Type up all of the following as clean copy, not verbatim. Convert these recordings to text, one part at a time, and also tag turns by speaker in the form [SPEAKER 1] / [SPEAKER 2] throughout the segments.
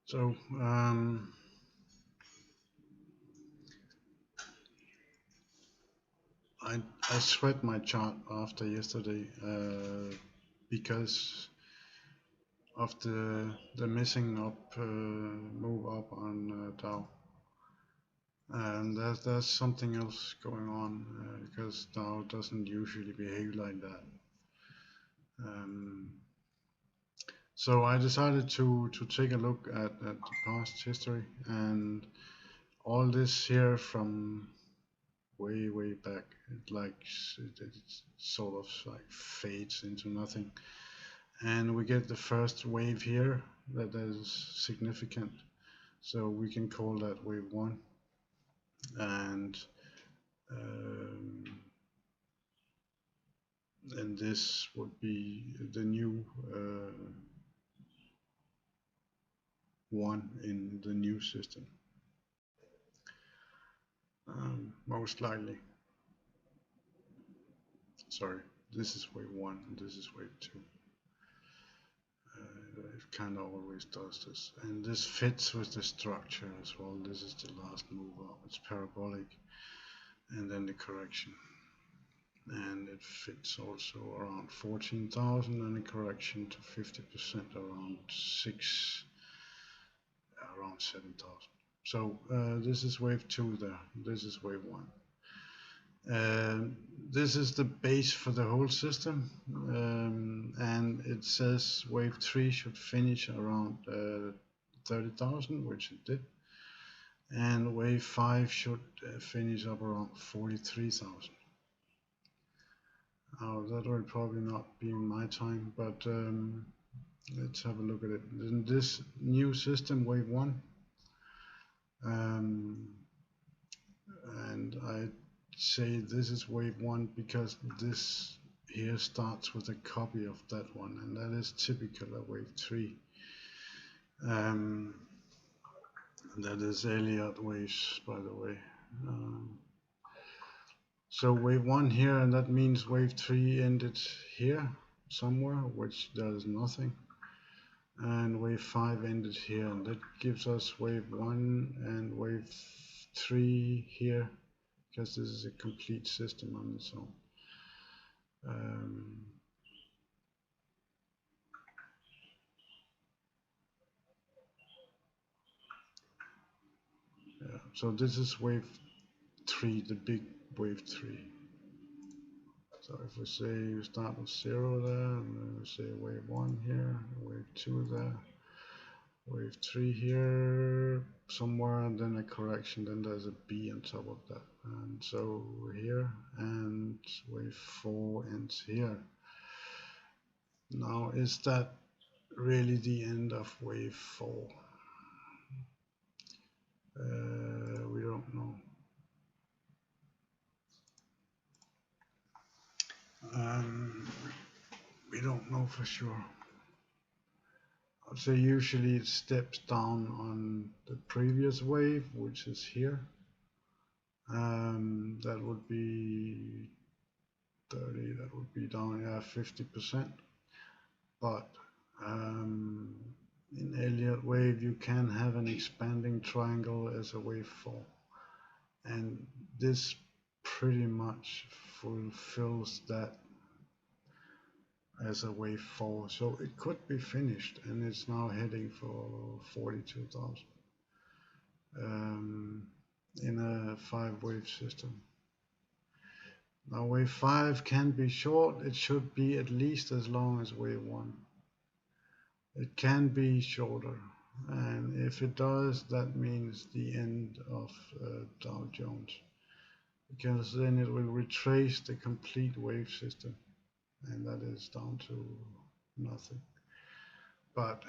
[SPEAKER 1] So I sweat my chart after yesterday because of the missing up move up on Dow, and there's something else going on because Dow doesn't usually behave like that. Um, so I decided to take a look at the past history, and all this here from way back, it sort of like fades into nothing, and we get the first wave here that is significant, so we can call that wave one, and um, and this would be the new one in the new system, most likely. Sorry, this is wave one, and this is wave two. It kind of always does this, and this fits with the structure as well. This is the last move up, it's parabolic, and then the correction, and it fits also around 14,000, and a correction to 50% around 7,000. So this is wave two there, this is wave one. This is the base for the whole system, and it says wave 3 should finish around 30,000, which it did, and wave 5 should finish up around 43,000. That will probably not be in my time, but let's have a look at it. In this new system, wave 1, and I say this is wave one because this here starts with a copy of that one, and that is typical of wave three. That is Eliott waves, by the way. So wave one here, and that means wave three ended here somewhere, which does nothing, and wave five ended here, and that gives us wave one and wave three here, because this is a complete system on its own. Yeah, so this is wave 3, the big wave 3. So if we say you start with 0 there, and then we say wave 1 here, wave 2 there, wave 3 here, somewhere, and then a correction, then there's a B on top of that. And so here, and wave 4 ends here. Now, is that really the end of wave 4? We don't know. We don't know for sure. I'd say usually it steps down on the previous wave, which is here. That would be 30, that would be down, yeah, 50%. But in Eliott wave, you can have an expanding triangle as a wave 4. And this pretty much fulfills that as a wave 4, so it could be finished, and it's now heading for 42,000 in a 5-wave system. Now wave 5 can be short, it should be at least as long as wave 1. It can be shorter, and if it does, that means the end of Dow Jones, because then it will retrace the complete wave system, and that is down to nothing. But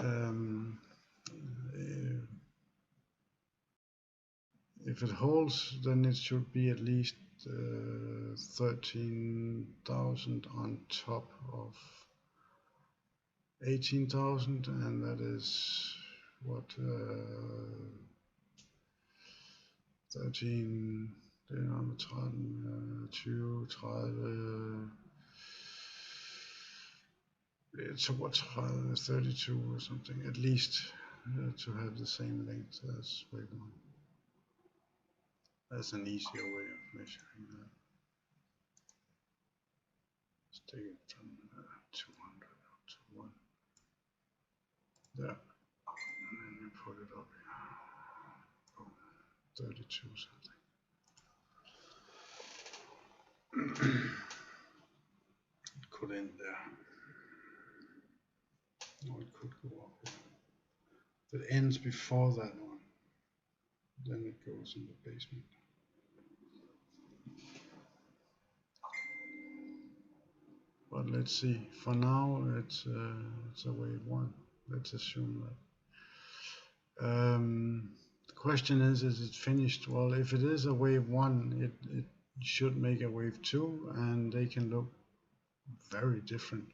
[SPEAKER 1] if it holds, then it should be at least 13,000 on top of 18,000, and that is what 13, 20, 30, it's what 32 or something, at least to have the same length as wave 1. That's an easier way of measuring that. Let's take it from 200 up to 1. There. And then you put it up here. Oh, 32 something. It could end there. Or it could go up here. If it ends before that one, then it goes in the basement. But let's see. For now, it's a wave 1. Let's assume that. The question is it finished? Well, if it is a wave 1, it should make a wave 2, and they can look very different.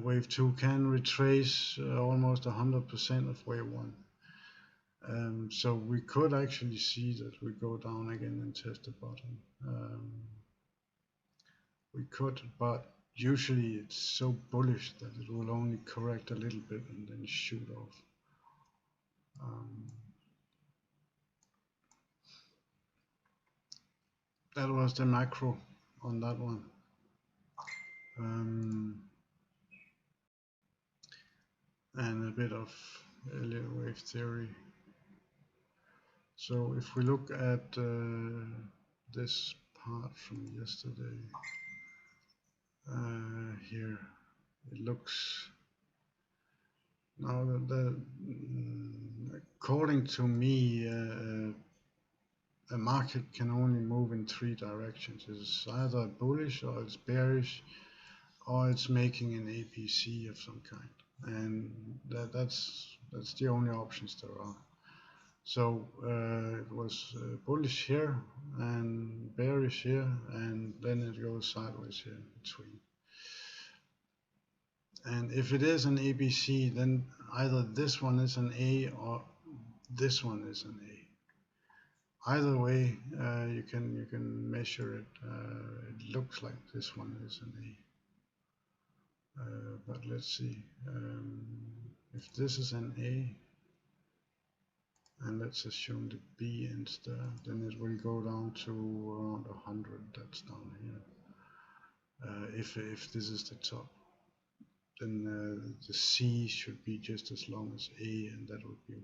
[SPEAKER 1] Wave 2 can retrace almost 100% of wave 1. So we could actually see that we go down again and test the bottom. We could, but usually it's so bullish that it will only correct a little bit and then shoot off. That was the macro on that one. And a bit of Eliott wave theory. So if we look at this part from yesterday, here it looks now that according to me a market can only move in 3 directions. It's either bullish or it's bearish or it's making an ABC of some kind, and that's the only options there are. So it was bullish here and bearish here, and then it goes sideways here in between. And if it is an ABC, then either this one is an A or this one is an A. Either way, you can measure it. It looks like this one is an A. But let's see. If this is an A, and let's assume the B ends there, then it will go down to around 100. That's down here. If this is the top, then the C should be just as long as A, and that would be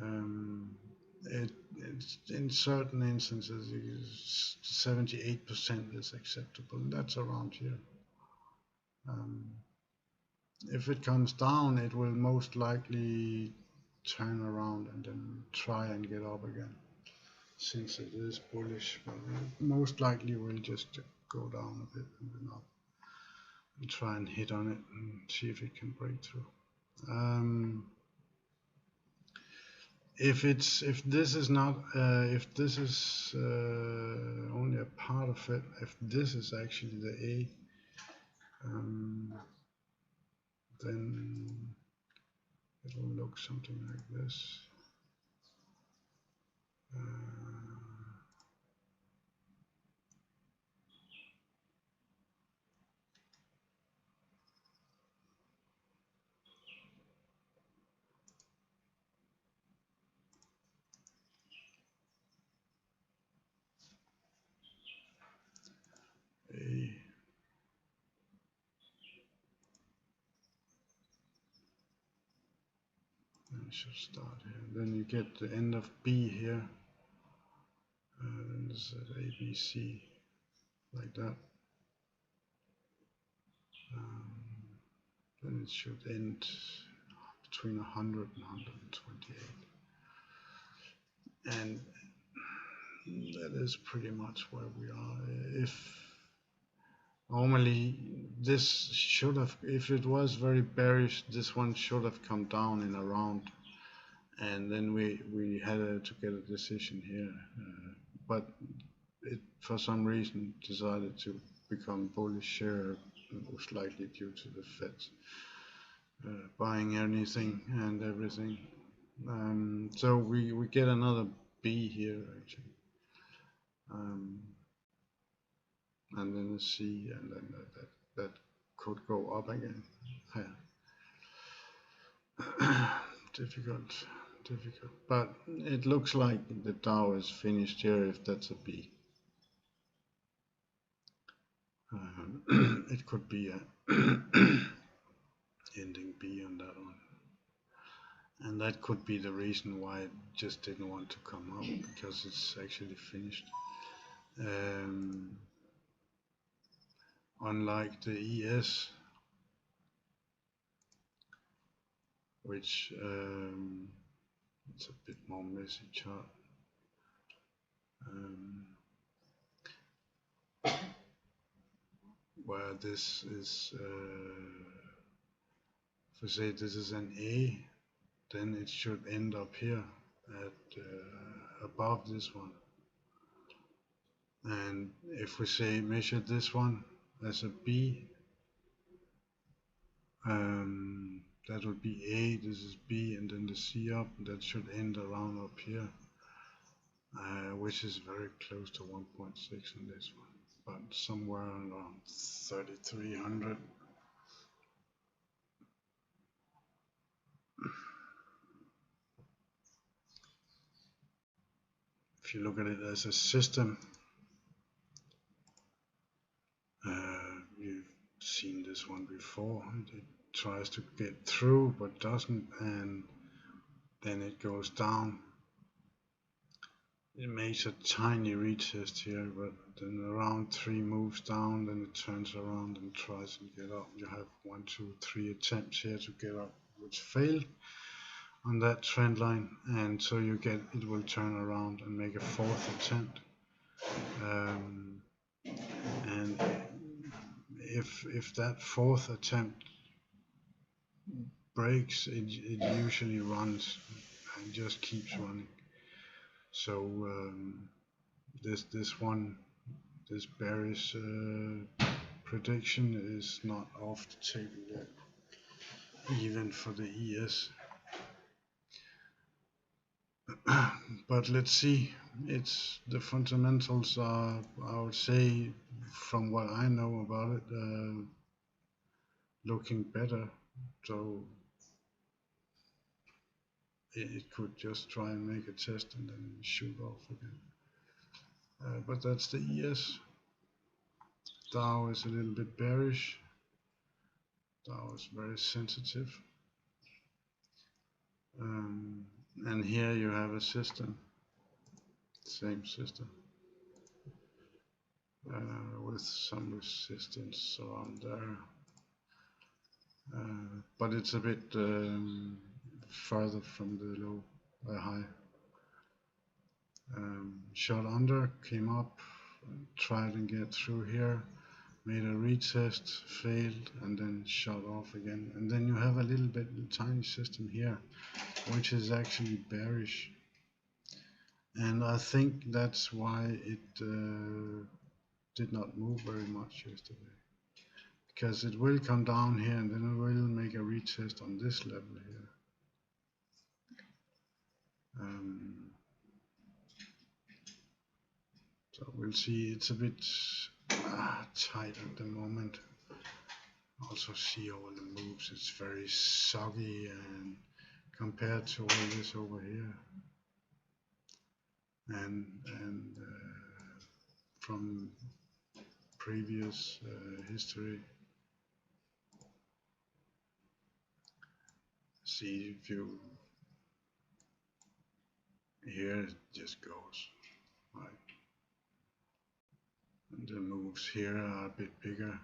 [SPEAKER 1] 1. It's in certain instances 78% is acceptable, and that's around here. If it comes down, it will most likely turn around and then try and get up again, since it is bullish, but it most likely will just go down a bit and then up and try and hit on it and see if it can break through. If this is only a part of it, if this is actually the A, then it will look something like this. Should start here. Then you get the end of B here, and this is ABC, like that. Then it should end between 100 and 128, and that is pretty much where we are. If normally this should have, if it was very bearish, this one should have come down in a round, and then we had to get a decision here, but it for some reason decided to become bullish here, most likely due to the Fed buying anything and everything. So we get another B here actually, and then a C, and then that could go up again. difficult, but it looks like the Dow is finished here if that's a B. It could be a ending B on that one, and that could be the reason why it just didn't want to come up, because it's actually finished. Unlike the ES, which it's a bit more messy chart. Where this is, if we say this is an A, then it should end up here at above this one. And if we say measure this one as a B, that would be A, this is B, and then the C up, that should end around up here, which is very close to 1.6 on this one, but somewhere around 3,300. If you look at it as a system, you've seen this one before. It tries to get through but doesn't, and then it goes down. It makes a tiny retest here, but then around 3 moves down, then it turns around and tries to get up. You have 1, 2, 3 attempts here to get up, which failed on that trend line, and so you get, it will turn around and make a 4th attempt. And if that 4th attempt breaks, it usually runs and just keeps running. So this bearish prediction is not off the table yet, even for the ES. But let's see. It's the fundamentals are, I would say, from what I know about it, looking better. So it could just try and make a test and then shoot off again. But that's the ES. Dow is a little bit bearish. Dow is very sensitive. And here you have a system, same system, with some resistance around there. But it's a bit further from the low, high. Shot under, came up, tried and get through here, made a retest, failed, and then shot off again. And then you have a little bit tiny system here, which is actually bearish. And I think that's why it did not move very much yesterday, because it will come down here and then it will make a retest on this level here. So we'll see. It's a bit tight at the moment. Also see all the moves, it's very soggy, and compared to all this over here, and from previous history, see if you, here it just goes, right? And the moves here are a bit bigger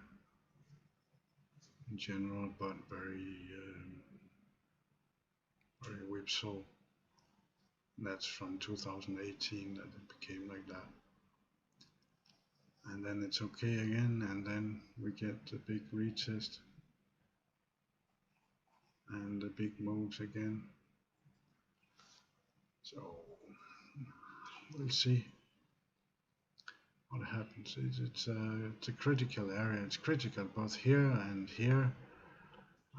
[SPEAKER 1] in general, but very whipsaw. That's from 2018 that it became like that. And then it's okay again, and then we get the big retest and the big moves again. So we'll see what happens. It's a critical area. It's critical both here and here,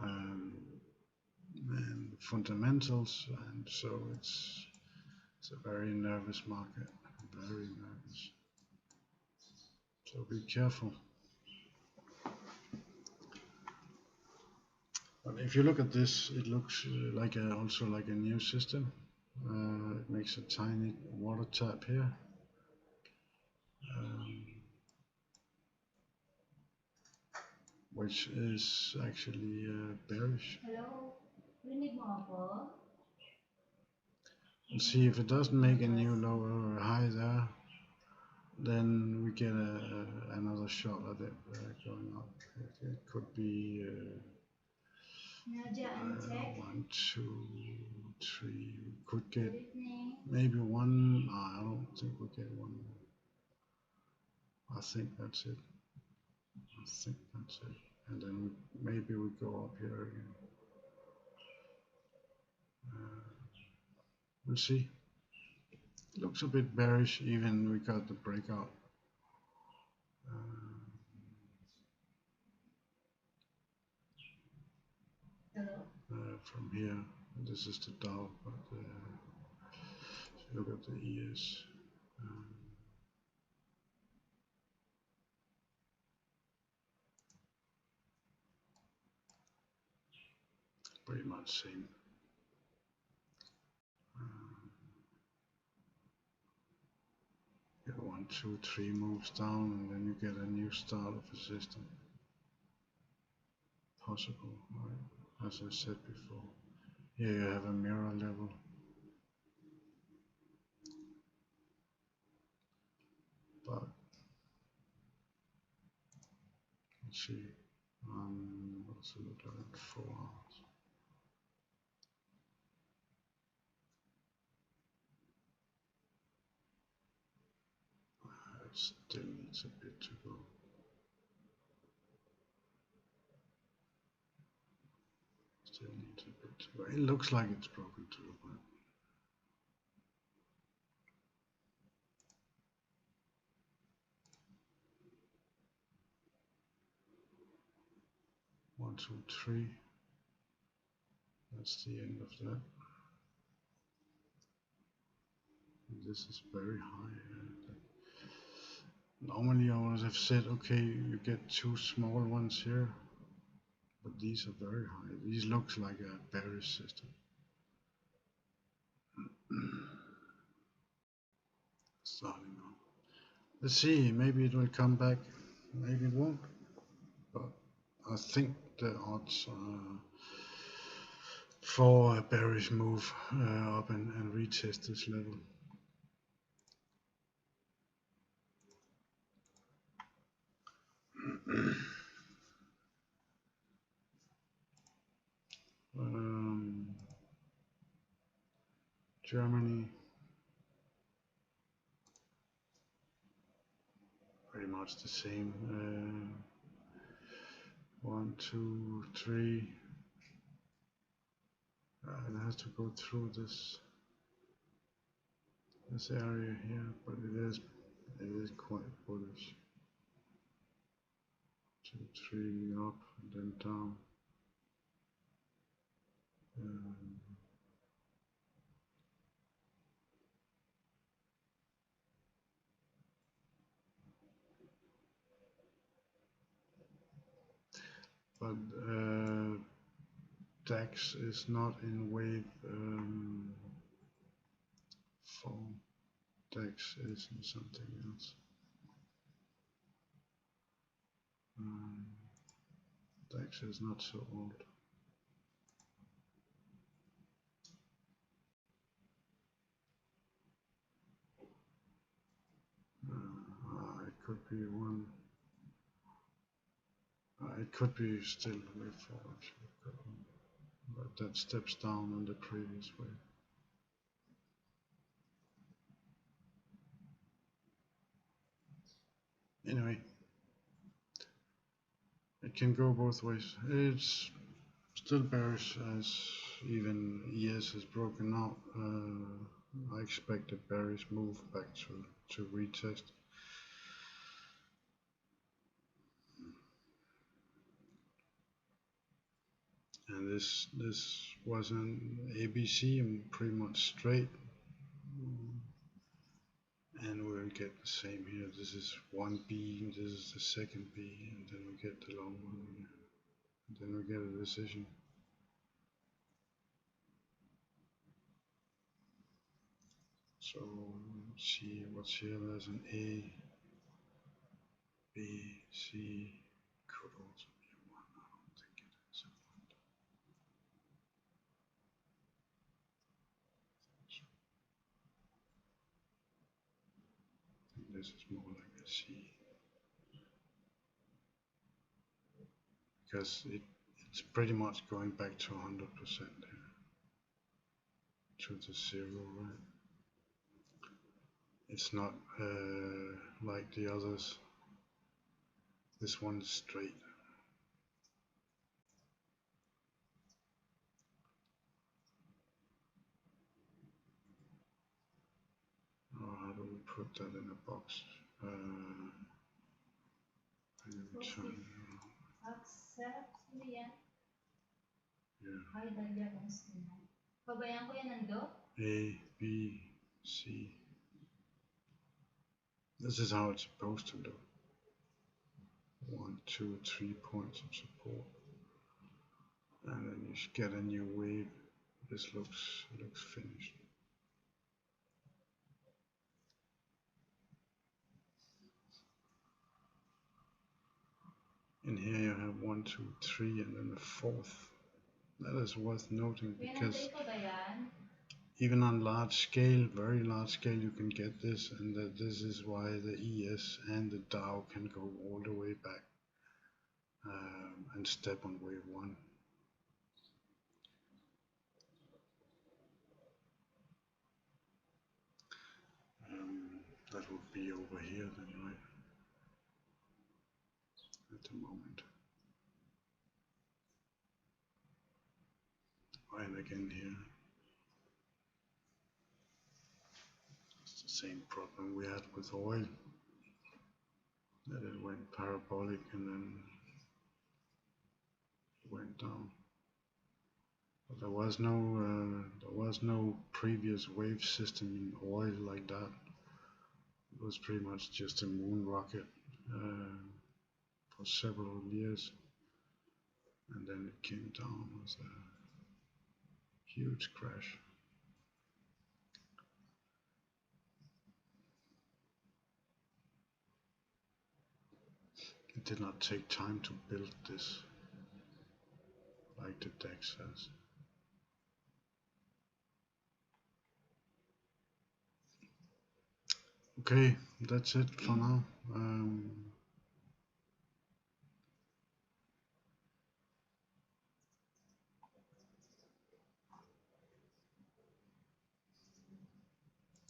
[SPEAKER 1] and fundamentals, and so it's a very nervous market, very nervous. So be careful. But if you look at this, it looks like also like a new system. It makes a tiny water tap here. Which is actually bearish.
[SPEAKER 2] Hello, we need more.
[SPEAKER 1] And see if it doesn't make a new low or a high there, then we get another shot at it going up. It could be 1, 2, 3. We could get maybe one. No, I don't think we get one. I think that's it. And then maybe we go up here again. We'll see. Looks a bit bearish, even we got the breakout. From here, this is the Dow, but look at the ES. Pretty much same. Get 1, 2, 3 moves down, and then you get a new start of a system. Possible, right? As I said before. Here you have a mirror level. But let's see. What's it look like? 4 hours. It still needs a bit to go. It looks like it's broken through, but 1, 2, 3. That's the end of that. And this is very high. Normally I would have said, okay, you get 2 small ones here, but these are very high. These looks like a bearish system. Starting on. Let's see, maybe it will come back, maybe it won't. But I think the odds are for a bearish move up and retest this level. Germany, pretty much the same. 1, 2, 3. It has to go through this area here, but it is quite bullish. 2, 3 up and then down. But DAX is not in wave 4. DAX is in something else. DAX is not so old. It could be one. It could be still wave 4 actually, but that steps down on the previous wave. Anyway, it can go both ways. It's still bearish as even ES has broken out. I expect a bearish move back to retest. And this was an ABC and pretty much straight. And we'll get the same here. This is 1B, and this is the second B, and then we get the long one, and then we get a decision. So let's see what's here. There's an A, B, C, could also be a 1. I don't think it is a 1. I think this is more like a C. Because it's pretty much going back to 100% here. To the 0, right? It's not like the others. This one is straight. How do we put that in a box?
[SPEAKER 2] Accept yan.
[SPEAKER 1] Yeah.
[SPEAKER 2] Ay, dagdag ang sinahan. Pabayaan ko yan nando?
[SPEAKER 1] A, B, C. This is how it's supposed to look. 1, 2, 3 points of support. And then you get a new wave. This looks finished. And here you have 1, 2, 3, and then the 4th. That is worth noting because even on large scale, very large scale, you can get this, and that this is why the ES and the Dow can go all the way back and step on wave 1. That would be over here then, right? At the moment. And again here. It's the same problem we had with oil. That it went parabolic and then went down. But there was no previous wave system in oil like that. It was pretty much just a moon rocket for several years, and then it came down with a huge crash. It did not take time to build this, like the deck says. Okay, that's it for now.